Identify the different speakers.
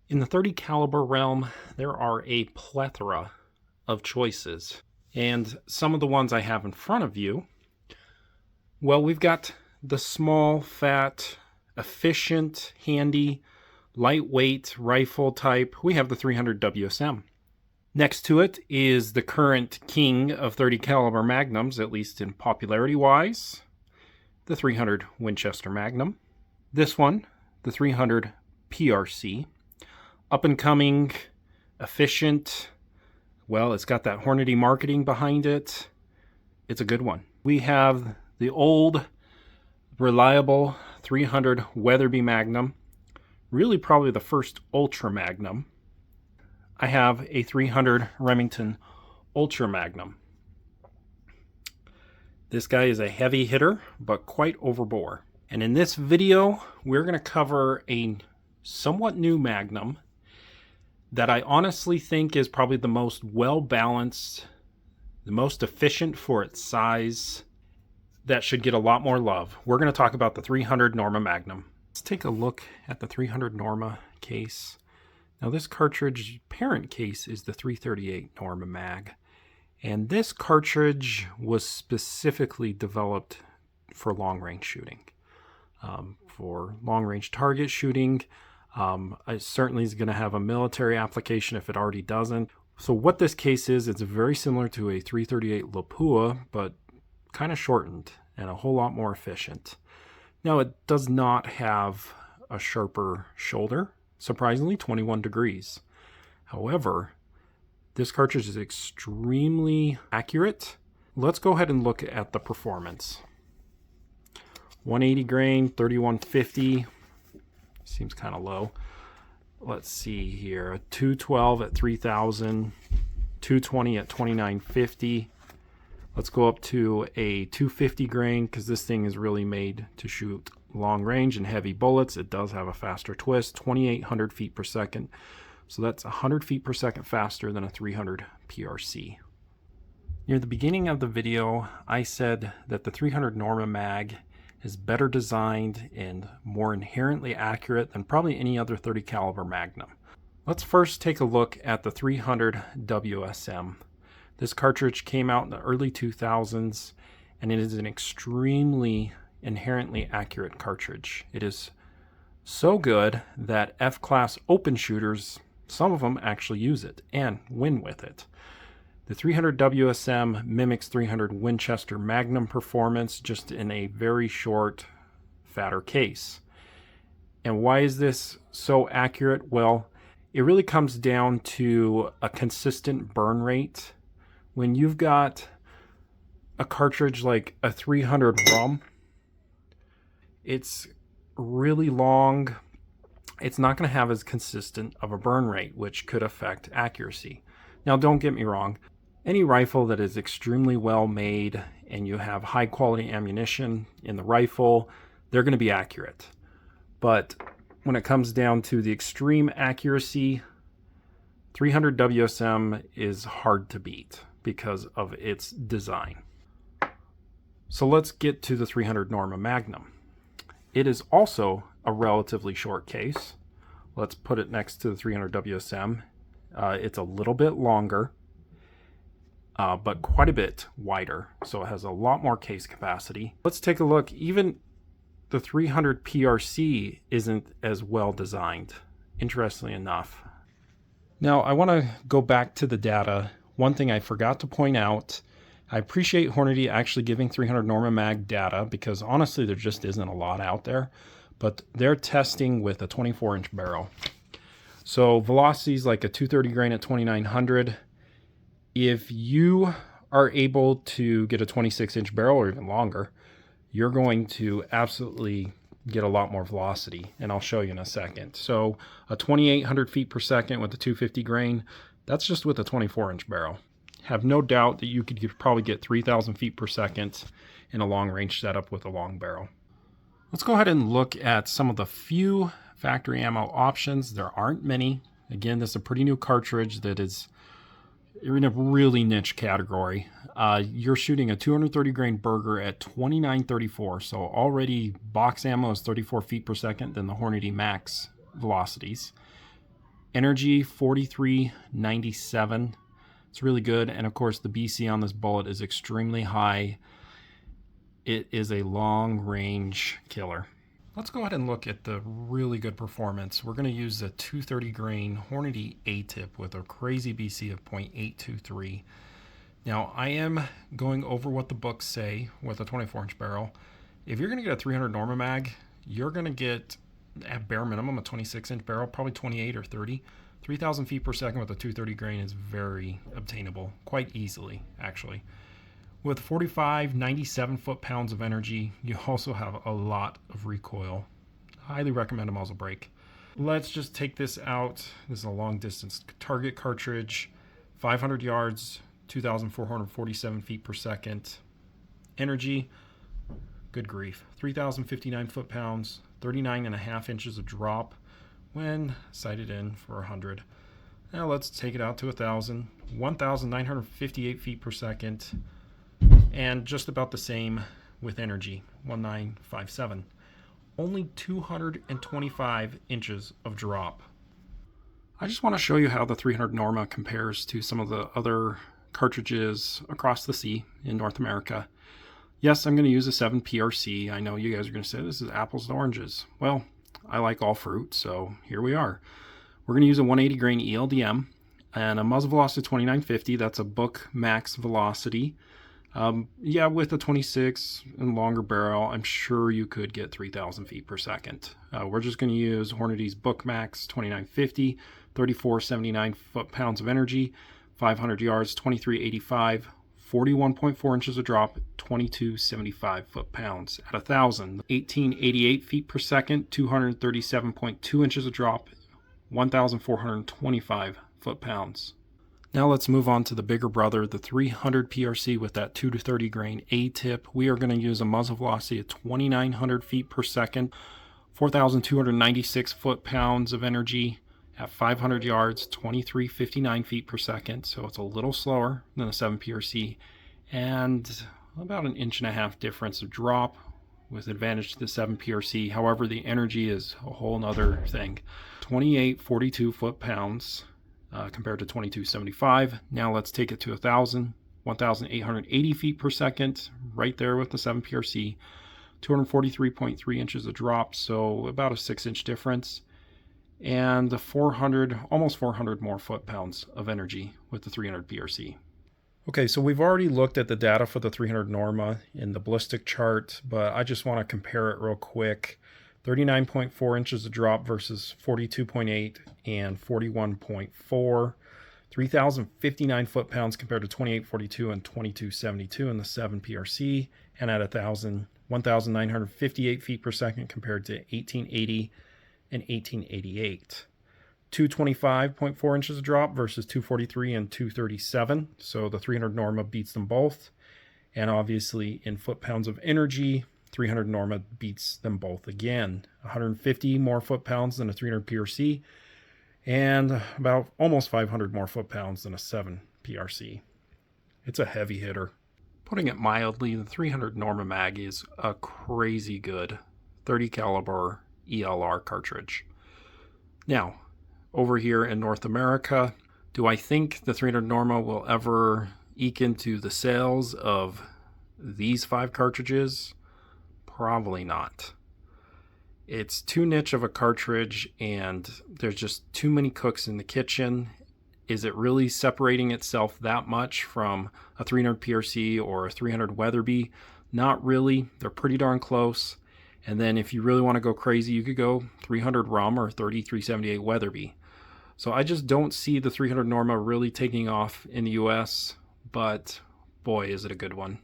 Speaker 1: In the 30 caliber realm, there are a plethora of choices. And some of the ones I have in front of you, well, we've got the small, fat, efficient, handy, lightweight rifle type. We have the 300 WSM. Next to it is the current king of 30 caliber magnums, at least in popularity wise, the 300 Winchester Magnum. This one, the 300 PRC. Up and coming, efficient. Well, it's got that Hornady marketing behind it. It's a good one. We have the old, reliable 300 Weatherby Magnum. Really probably the first Ultra Magnum. I have a 300 Remington Ultra Magnum. This guy is a heavy hitter, but quite overbore. And in this video, we're going to cover a somewhat new Magnum that I honestly think is probably the most well-balanced, the most efficient for its size, that should get a lot more love. We're going to talk about the 300 Norma Magnum. Let's take a look at the 300 Norma case. Now this cartridge parent case is the 338 Norma Mag. And this cartridge was specifically developed for long-range shooting. For long-range target shooting. It certainly is going to have a military application if it already doesn't. So what this case is, it's very similar to a 338 Lapua, but kind of shortened and a whole lot more efficient. Now it does not have a sharper shoulder, surprisingly 21 degrees. However, this cartridge is extremely accurate. Let's go ahead and look at the performance. 180 grain, 3150. Seems kind of low. Let's see here. A 212 at 3000, 220 at 2950. Let's go up to a 250 grain because this thing is really made to shoot long range and heavy bullets. It does have a faster twist, 2800 feet per second. So that's 100 feet per second faster than a 300 PRC. Near the beginning of the video, I said that the 300 Norma Mag is better designed and more inherently accurate than probably any other 30 caliber Magnum. Let's first take a look at the 300 WSM. This cartridge came out in the early 2000s and it is an extremely inherently accurate cartridge. It is so good that F-class open shooters, some of them actually use it and win with it. The 300 WSM mimics 300 Winchester Magnum performance, just in a very short, fatter case. And why is this so accurate? Well, it really comes down to a consistent burn rate. When you've got a cartridge like a 300 RUM, it's really long. It's not going to have as consistent of a burn rate, which could affect accuracy. Now, don't get me wrong. Any rifle that is extremely well made and you have high quality ammunition in the rifle, they're going to be accurate. But when it comes down to the extreme accuracy, 300 WSM is hard to beat because of its design. So let's get to the 300 Norma Magnum. It is also a relatively short case. Let's put it next to the 300 WSM. It's a little bit longer. But quite a bit wider, so it has a lot more case capacity. Let's take a look. Even the 300 PRC isn't as well designed, interestingly enough. Now, I want to go back to the data. One thing I forgot to point out, I appreciate Hornady actually giving 300 Norma Mag data because honestly there just isn't a lot out there, but they're testing with a 24-inch barrel. So velocities like a 230 grain at 2900. If you are able to get a 26-inch barrel or even longer, you're going to absolutely get a lot more velocity, and I'll show you in a second. So a 2,800 feet per second with a 250 grain, that's just with a 24-inch barrel. Have no doubt that you could probably get 3,000 feet per second in a long-range setup with a long barrel. Let's go ahead and look at some of the few factory ammo options. There aren't many. Again, this is a pretty new cartridge that is in a really niche category. You're shooting a 230 grain burger at 2934, so already box ammo is 34 feet per second than the Hornady Max velocities. Energy 4397. It's really good. And of course, the BC on this bullet is extremely high. It is a long range killer. Let's go ahead and look at the really good performance. We're going to use the 230 grain Hornady A-tip with a crazy BC of 0.823. Now, I am going over what the books say with a 24-inch barrel. If you're going to get a 300 Norma Mag, you're going to get, at bare minimum, a 26-inch barrel, probably 28 or 30. 3,000 feet per second with a 230 grain is very obtainable, quite easily, actually. With 45, 97 foot-pounds of energy, you also have a lot of recoil. Highly recommend a muzzle brake. Let's just take this out. This is a long-distance target cartridge, 500 yards, 2,447 feet per second. Energy, good grief, 3,059 foot-pounds, 39.5 inches of drop when sighted in for 100. Now let's take it out to 1,000, 1,958 feet per second, and just about the same with energy, 1957. Only 225 inches of drop. I just want to show you how the 300 Norma compares to some of the other cartridges across the sea in North America. Yes, I'm going to use a 7 PRC. I know you guys are going to say this is apples and oranges. Well, I like all fruit, so here we are. We're going to use a 180 grain ELDM and a muzzle velocity of 2950. That's a book max velocity. Yeah, with a 26 and longer barrel, I'm sure you could get 3,000 feet per second. We're just going to use Hornady's book max 2950, 3479 foot-pounds of energy, 500 yards, 2385, 41.4 inches of drop, 2275 foot-pounds. At 1,000, 1888 feet per second, 237.2 inches of drop, 1,425 foot-pounds. Now let's move on to the bigger brother, the 300 PRC with that 2 to 30 grain A-tip. We are going to use a muzzle velocity of 2,900 feet per second, 4,296 foot-pounds of energy at 500 yards, 2359 feet per second. So it's a little slower than a 7 PRC and about 1.5 inches difference of drop with advantage to the 7 PRC. However, the energy is a whole nother thing. 2842 foot-pounds. Compared to 2275. Now let's take it to 1,000, 1,880 feet per second, right there with the 7 PRC, 243.3 inches of drop, so about a 6-inch difference, and the 400, almost 400 more foot-pounds of energy with the 300 PRC. Okay, so we've already looked at the data for the 300 Norma in the Ballistic chart, but I just want to compare it real quick. 39.4 inches of drop versus 42.8 and 41.4. 3,059 foot-pounds compared to 2842 and 2272 in the 7 PRC. And at 1,000, 1,958 feet per second compared to 1880 and 1888. 225.4 inches of drop versus 243 and 237. So the 300 Norma beats them both. And obviously in foot-pounds of energy, 300 Norma beats them both again. 150 more foot-pounds than a 300 PRC and about almost 500 more foot-pounds than a 7 PRC. It's a heavy hitter. Putting it mildly, the 300 Norma Mag is a crazy good 30 caliber ELR cartridge. Now, over here in North America, do I think the 300 Norma will ever eke into the sales of these 5 cartridges? Probably not. It's too niche of a cartridge and there's just too many cooks in the kitchen. Is it really separating itself that much from a 300 PRC or a 300 Weatherby? Not really. They're pretty darn close. And then if you really want to go crazy, you could go 300 Rum or 3378 Weatherby. So I just don't see the 300 Norma really taking off in the US, but boy, is it a good one.